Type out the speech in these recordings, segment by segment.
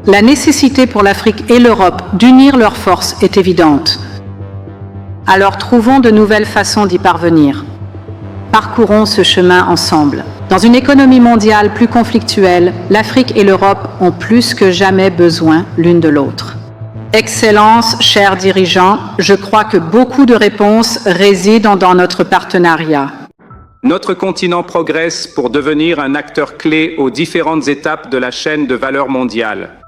La nécessité pour l'Afrique et l'Europe d'unir leurs forces est évidente. Alors trouvons de nouvelles façons d'y parvenir. Parcourons ce chemin ensemble. Dans une économie mondiale plus conflictuelle, l'Afrique et l'Europe ont plus que jamais besoin l'une de l'autre. Excellences, chers dirigeants, je crois que beaucoup de réponses résident dans notre partenariat. Notre continent progresse pour devenir un acteur clé aux différentes étapes de la chaîne de valeur mondiale.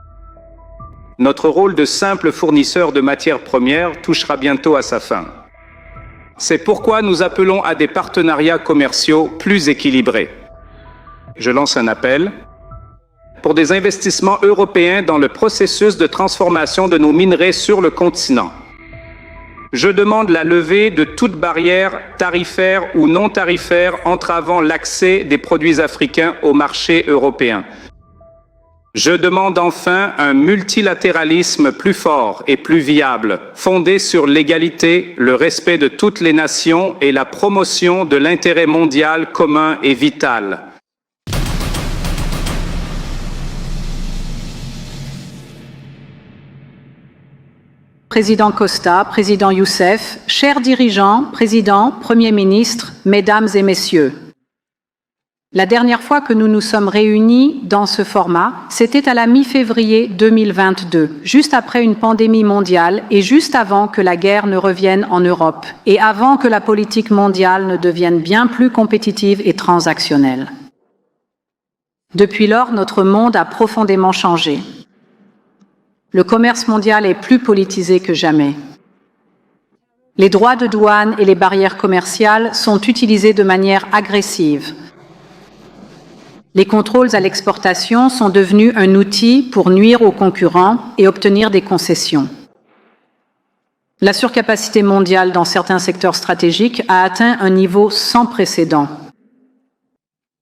Notre rôle de simple fournisseur de matières premières touchera bientôt à sa fin. C'est pourquoi nous appelons à des partenariats commerciaux plus équilibrés. Je lance un appel pour des investissements européens dans le processus de transformation de nos minerais sur le continent. Je demande la levée de toute barrière tarifaire ou non tarifaire entravant l'accès des produits africains au marché européen. Je demande enfin un multilatéralisme plus fort et plus viable, fondé sur l'égalité, le respect de toutes les nations et la promotion de l'intérêt mondial commun et vital. Président Costa, Président Youssef, chers dirigeants, Président, Premier ministre, Mesdames et Messieurs. La dernière fois que nous nous sommes réunis dans ce format, c'était à la mi-février 2022, juste après une pandémie mondiale et juste avant que la guerre ne revienne en Europe et avant que la politique mondiale ne devienne bien plus compétitive et transactionnelle. Depuis lors, notre monde a profondément changé. Le commerce mondial est plus politisé que jamais. Les droits de douane et les barrières commerciales sont utilisés de manière agressive. Les contrôles à l'exportation sont devenus un outil pour nuire aux concurrents et obtenir des concessions. La surcapacité mondiale dans certains secteurs stratégiques a atteint un niveau sans précédent.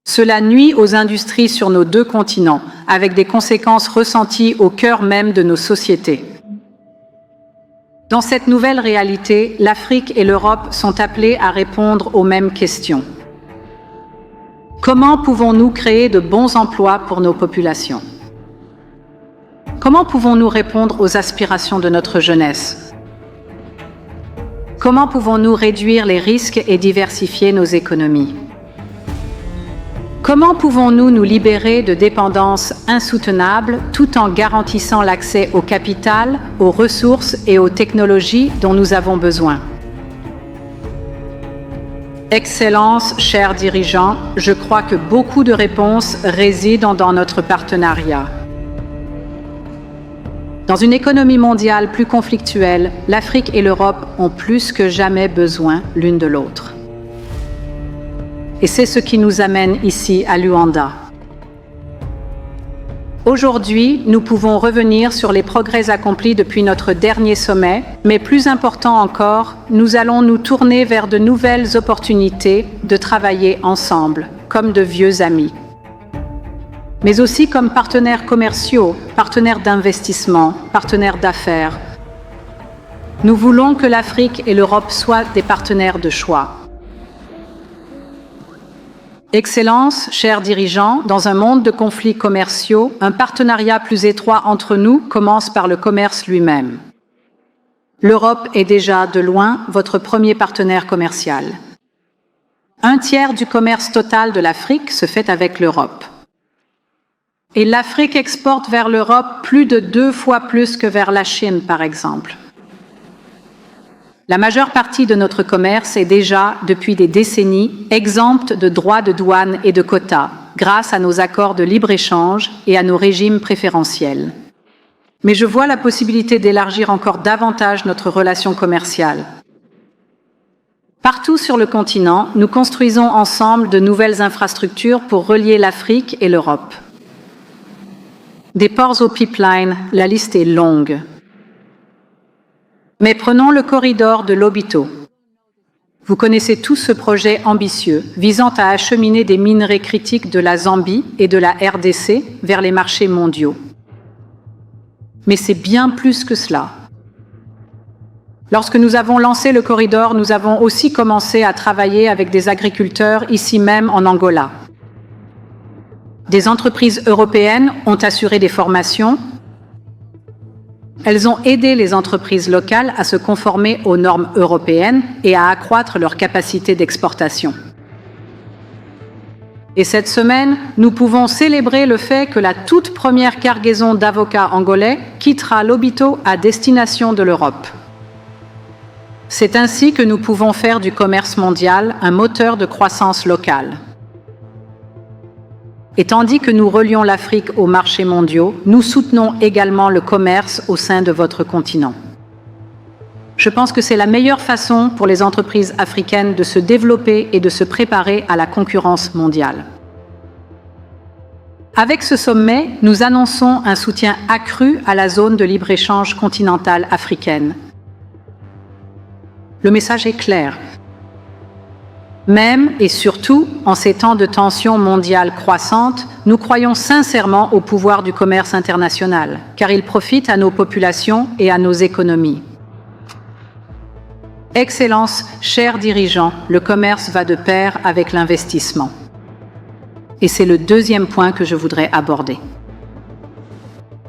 Cela nuit aux industries sur nos deux continents, avec des conséquences ressenties au cœur même de nos sociétés. Dans cette nouvelle réalité, l'Afrique et l'Europe sont appelées à répondre aux mêmes questions. Comment pouvons-nous créer de bons emplois pour nos populations? Comment pouvons-nous répondre aux aspirations de notre jeunesse? Comment pouvons-nous réduire les risques et diversifier nos économies? Comment pouvons-nous nous libérer de dépendances insoutenables tout en garantissant l'accès au capital, aux ressources et aux technologies dont nous avons besoin? Excellences, chers dirigeants, je crois que beaucoup de réponses résident dans notre partenariat. Dans une économie mondiale plus conflictuelle, l'Afrique et l'Europe ont plus que jamais besoin l'une de l'autre. Et c'est ce qui nous amène ici à Luanda. Aujourd'hui, nous pouvons revenir sur les progrès accomplis depuis notre dernier sommet, mais plus important encore, nous allons nous tourner vers de nouvelles opportunités de travailler ensemble, comme de vieux amis. Mais aussi comme partenaires commerciaux, partenaires d'investissement, partenaires d'affaires. Nous voulons que l'Afrique et l'Europe soient des partenaires de choix. Excellences, chers dirigeants, dans un monde de conflits commerciaux, un partenariat plus étroit entre nous commence par le commerce lui-même. L'Europe est déjà, de loin, votre premier partenaire commercial. Un tiers du commerce total de l'Afrique se fait avec l'Europe. Et l'Afrique exporte vers l'Europe plus de 2 fois plus que vers la Chine, par exemple. La majeure partie de notre commerce est déjà, depuis des décennies, exempte de droits de douane et de quotas, grâce à nos accords de libre-échange et à nos régimes préférentiels. Mais je vois la possibilité d'élargir encore davantage notre relation commerciale. Partout sur le continent, nous construisons ensemble de nouvelles infrastructures pour relier l'Afrique et l'Europe. Des ports aux pipelines, la liste est longue. Mais prenons le corridor de Lobito. Vous connaissez tous ce projet ambitieux visant à acheminer des minerais critiques de la Zambie et de la RDC vers les marchés mondiaux. Mais c'est bien plus que cela. Lorsque nous avons lancé le corridor, nous avons aussi commencé à travailler avec des agriculteurs ici même en Angola. Des entreprises européennes ont assuré des formations, Elles ont aidé les entreprises locales à se conformer aux normes européennes et à accroître leur capacité d'exportation. Et cette semaine, nous pouvons célébrer le fait que la toute première cargaison d'avocats angolais quittera Lobito à destination de l'Europe. C'est ainsi que nous pouvons faire du commerce mondial un moteur de croissance locale. Et tandis que nous relions l'Afrique aux marchés mondiaux, nous soutenons également le commerce au sein de votre continent. Je pense que c'est la meilleure façon pour les entreprises africaines de se développer et de se préparer à la concurrence mondiale. Avec ce sommet, nous annonçons un soutien accru à la zone de libre-échange continentale africaine. Le message est clair. Même et surtout, en ces temps de tensions mondiales croissantes, nous croyons sincèrement au pouvoir du commerce international, car il profite à nos populations et à nos économies. Excellences, chers dirigeants, le commerce va de pair avec l'investissement. Et c'est le deuxième point que je voudrais aborder.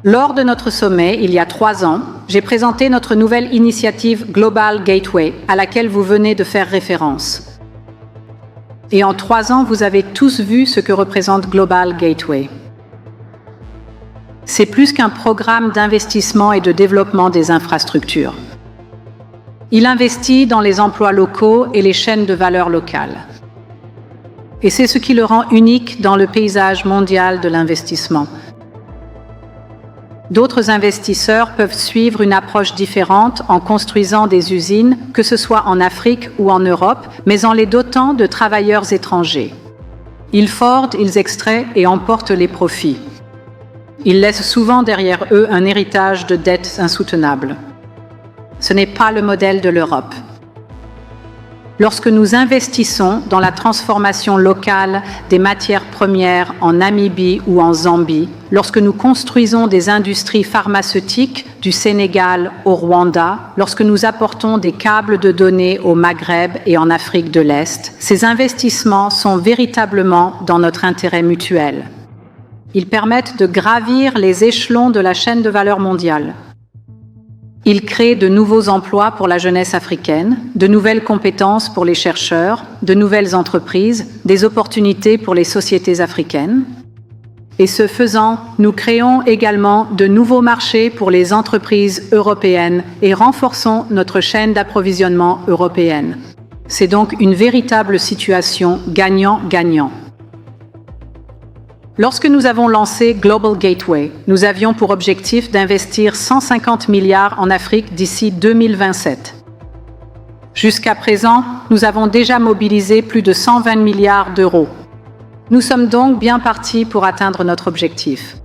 Lors de notre sommet, il y a 3 ans, j'ai présenté notre nouvelle initiative Global Gateway, à laquelle vous venez de faire référence. Et en 3 ans, vous avez tous vu ce que représente Global Gateway. C'est plus qu'un programme d'investissement et de développement des infrastructures. Il investit dans les emplois locaux et les chaînes de valeur locales. Et c'est ce qui le rend unique dans le paysage mondial de l'investissement. D'autres investisseurs peuvent suivre une approche différente en construisant des usines, que ce soit en Afrique ou en Europe, mais en les dotant de travailleurs étrangers. Ils forgent, ils extraient et emportent les profits. Ils laissent souvent derrière eux un héritage de dettes insoutenables. Ce n'est pas le modèle de l'Europe. Lorsque nous investissons dans la transformation locale des matières premières en Namibie ou en Zambie, lorsque nous construisons des industries pharmaceutiques du Sénégal au Rwanda, lorsque nous apportons des câbles de données au Maghreb et en Afrique de l'Est, ces investissements sont véritablement dans notre intérêt mutuel. Ils permettent de gravir les échelons de la chaîne de valeur mondiale. Il crée de nouveaux emplois pour la jeunesse africaine, de nouvelles compétences pour les chercheurs, de nouvelles entreprises, des opportunités pour les sociétés africaines. Et ce faisant, nous créons également de nouveaux marchés pour les entreprises européennes et renforçons notre chaîne d'approvisionnement européenne. C'est donc une véritable situation gagnant-gagnant. Lorsque nous avons lancé Global Gateway, nous avions pour objectif d'investir 150 milliards en Afrique d'ici 2027. Jusqu'à présent, nous avons déjà mobilisé plus de 120 milliards d'euros. Nous sommes donc bien partis pour atteindre notre objectif.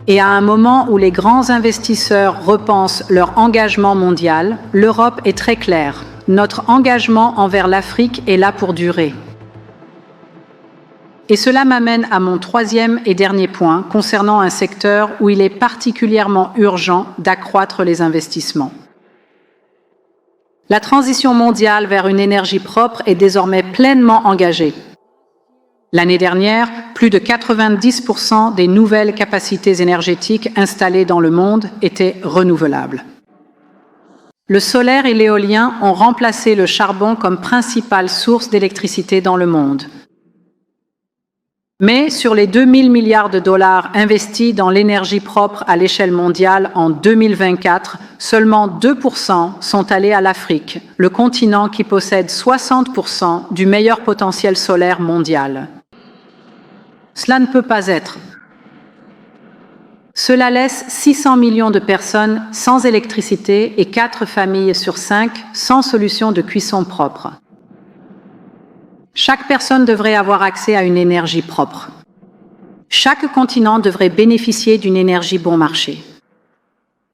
Et à un moment où les grands investisseurs repensent leur engagement mondial, l'Europe est très claire. Notre engagement envers l'Afrique est là pour durer. Et cela m'amène à mon 3e et dernier point concernant un secteur où il est particulièrement urgent d'accroître les investissements. La transition mondiale vers une énergie propre est désormais pleinement engagée. L'année dernière, plus de 90% des nouvelles capacités énergétiques installées dans le monde étaient renouvelables. Le solaire et l'éolien ont remplacé le charbon comme principale source d'électricité dans le monde. Mais sur les 2 000 milliards de dollars investis dans l'énergie propre à l'échelle mondiale en 2024, seulement 2% sont allés à l'Afrique, le continent qui possède 60% du meilleur potentiel solaire mondial. Cela ne peut pas être. Cela laisse 600 millions de personnes sans électricité et 4 familles sur 5 sans solution de cuisson propre. Chaque personne devrait avoir accès à une énergie propre. Chaque continent devrait bénéficier d'une énergie bon marché.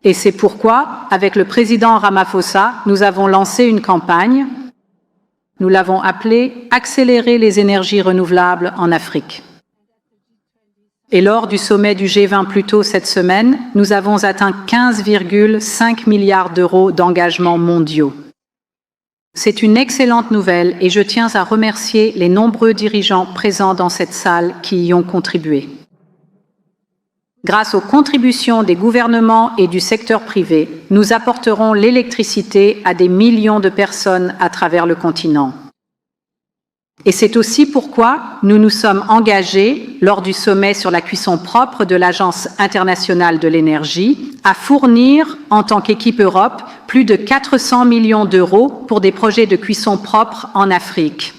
Et c'est pourquoi, avec le président Ramaphosa, nous avons lancé une campagne. Nous l'avons appelée « Accélérer les énergies renouvelables en Afrique ». Et lors du sommet du G20 plus tôt cette semaine, nous avons atteint 15,5 milliards d'euros d'engagements mondiaux. C'est une excellente nouvelle et je tiens à remercier les nombreux dirigeants présents dans cette salle qui y ont contribué. Grâce aux contributions des gouvernements et du secteur privé, nous apporterons l'électricité à des millions de personnes à travers le continent. Et c'est aussi pourquoi nous nous sommes engagés, lors du sommet sur la cuisson propre de l'Agence internationale de l'énergie, à fournir, en tant qu'équipe Europe, plus de 400 millions d'euros pour des projets de cuisson propre en Afrique.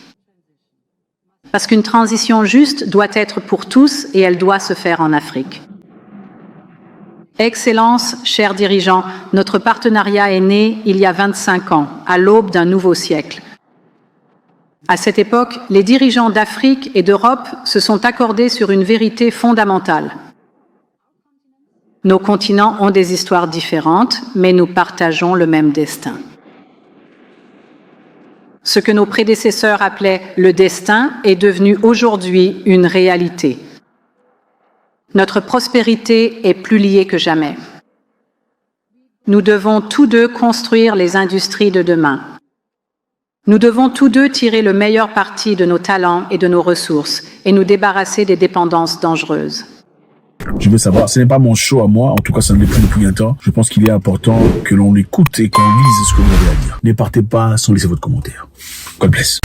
Parce qu'une transition juste doit être pour tous et elle doit se faire en Afrique. Excellences, chers dirigeants, notre partenariat est né il y a 25 ans, à l'aube d'un nouveau siècle. À cette époque, les dirigeants d'Afrique et d'Europe se sont accordés sur une vérité fondamentale. Nos continents ont des histoires différentes, mais nous partageons le même destin. Ce que nos prédécesseurs appelaient le destin est devenu aujourd'hui une réalité. Notre prospérité est plus liée que jamais. Nous devons tous deux construire les industries de demain. Nous devons tous deux tirer le meilleur parti de nos talents et de nos ressources et nous débarrasser des dépendances dangereuses. Je veux savoir, ce n'est pas mon show à moi, en tout cas ça ne l'est plus depuis un temps. Je pense qu'il est important que l'on écoute et qu'on lise ce que vous avez à dire. Ne partez pas sans laisser votre commentaire. God bless.